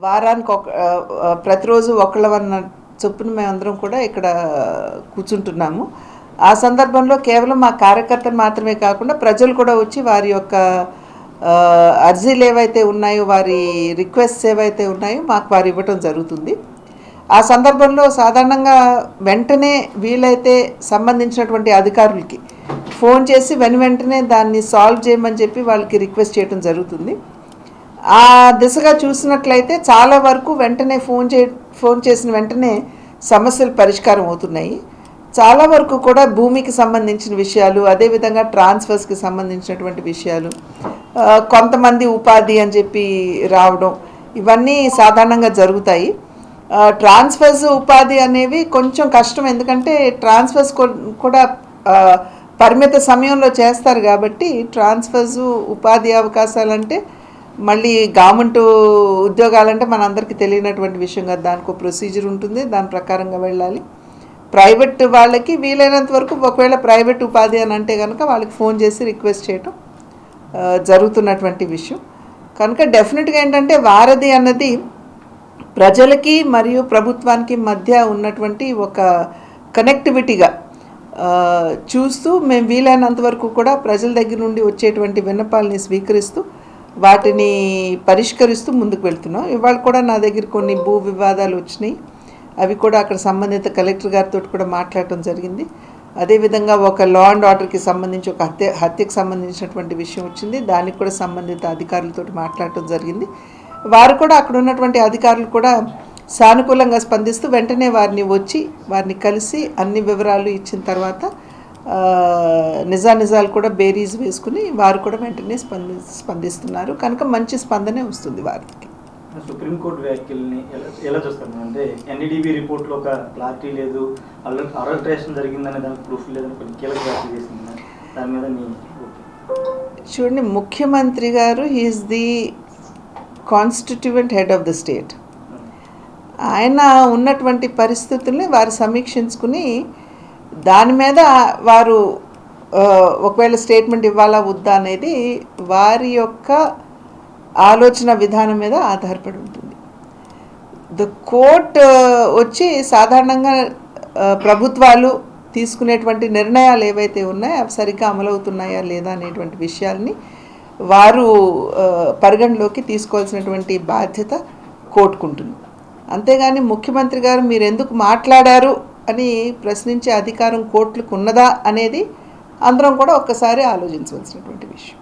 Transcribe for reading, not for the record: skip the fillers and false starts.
వారానికి ప్రతిరోజు ఒకళ్ళవన్న చొప్పున మేమందరం కూడా ఇక్కడ కూర్చుంటున్నాము. ఆ సందర్భంలో కేవలం మా కార్యకర్తలు మాత్రమే కాకుండా ప్రజలు కూడా వచ్చి వారి యొక్క అర్జీలు ఏవైతే ఉన్నాయో, వారి రిక్వెస్ట్స్ ఏవైతే ఉన్నాయో మాకు వారు ఇవ్వటం జరుగుతుంది. ఆ సందర్భంలో సాధారణంగా వెంటనే వీలైతే సంబంధించినటువంటి అధికారులకి ఫోన్ చేసి వెంటనే దాన్ని సాల్వ్ చేయమని చెప్పి వాళ్ళకి రిక్వెస్ట్ చేయడం జరుగుతుంది. ఆ దిశగా చూసినట్లయితే చాలా వరకు వెంటనే ఫోన్ చేసిన వెంటనే సమస్యలు పరిష్కారం అవుతున్నాయి. చాలా వరకు కూడా భూమికి సంబంధించిన విషయాలు, అదేవిధంగా ట్రాన్స్ఫర్స్కి సంబంధించినటువంటి విషయాలు, కొంతమంది ఉపాధి అని చెప్పి రావడం, ఇవన్నీ సాధారణంగా జరుగుతాయి. ట్రాన్స్ఫర్స్, ఉపాధి అనేవి కొంచెం కష్టం. ఎందుకంటే ట్రాన్స్ఫర్స్ కూడా పరిమిత సమయంలో చేస్తారు కాబట్టి ట్రాన్స్ఫర్స్, ఉపాధి అవకాశాలంటే మళ్ళీ గవర్నమెంట్ ఉద్యోగాలంటే మనందరికీ తెలియనటువంటి విషయం కదా. దానికి ఒక ప్రొసీజర్ ఉంటుంది, దాని ప్రకారంగా వెళ్ళాలి. ప్రైవేట్ వాళ్ళకి వీలైనంత వరకు ఒకవేళ ప్రైవేట్ ఉపాధి అని అంటే కనుక వాళ్ళకి ఫోన్ చేసి రిక్వెస్ట్ చేయటం జరుగుతున్నటువంటి విషయం. కనుక డెఫినెట్గా ఏంటంటే వారధి అన్నది ప్రజలకి మరియు ప్రభుత్వానికి మధ్య ఉన్నటువంటి ఒక కనెక్టివిటీగా చూస్తూ మేము వీలైనంత వరకు కూడా ప్రజల దగ్గర నుండి వచ్చేటువంటి విన్నపాలని స్వీకరిస్తూ వాటిని పరిష్కరిస్తూ ముందుకు వెళ్తున్నాం. ఇవాళ కూడా నా దగ్గర కొన్ని భూ వివాదాలు వచ్చినాయి. అవి కూడా అక్కడ సంబంధిత కలెక్టర్ గారితో కూడా మాట్లాడటం జరిగింది. అదేవిధంగా ఒక లా అండ్ ఆర్డర్కి సంబంధించి ఒక హత్యకు సంబంధించినటువంటి విషయం వచ్చింది. దానికి కూడా సంబంధిత అధికారులతో మాట్లాడటం జరిగింది. వారు కూడా అక్కడ ఉన్నటువంటి అధికారులు కూడా సానుకూలంగా స్పందిస్తూ వెంటనే వారిని కలిసి అన్ని వివరాలు ఇచ్చిన తర్వాత నిజాలు కూడా బేరీజ్ వేసుకుని వారు కూడా వెంటనే స్పందిస్తున్నారు. కనుక మంచి స్పందనే వస్తుంది వారికి. సుప్రీంకోర్టు వ్యాఖ్యల్ని ఎలా చూస్తారు? అంటే ఎన్డీడీబీ రిపోర్ట్లో ఒక క్లారిటీ లేదు, అడల్ట్రేషన్ జరిగిందనే దానికి ప్రూఫ్ లేదని కొన్ని కీలక వ్యాఖ్యలు చేసింది. దాని మీద చూడండి, ముఖ్యమంత్రి గారు he is the constituent head of the state. ఆయన ఉన్నటువంటి పరిస్థితుల్ని వారు సమీక్షించుకుని దాని మీద వారు ఒకవేళ స్టేట్మెంట్ ఇవ్వాలా వద్దా అనేది వారి యొక్క ఆలోచన విధానం మీద ఆధారపడి ఉంటుంది. ద కోర్ట్ వచ్చి సాధారణంగా ప్రభుత్వాలు తీసుకునేటువంటి నిర్ణయాలు ఏవైతే ఉన్నాయో అవి సరిగ్గా అమలవుతున్నాయా లేదా అనేటువంటి విషయాల్ని వారు పరిగణలోకి తీసుకోవాల్సినటువంటి బాధ్యత కోర్టుకుంటుంది. అంతేగాని ముఖ్యమంత్రి గారు మీరు ఎందుకు మాట్లాడారు అని ప్రశ్నించే అధికారం కోర్టులకు ఉన్నదా అనేది అందరం కూడా ఒక్కసారి ఆలోచించవలసినటువంటి విషయం.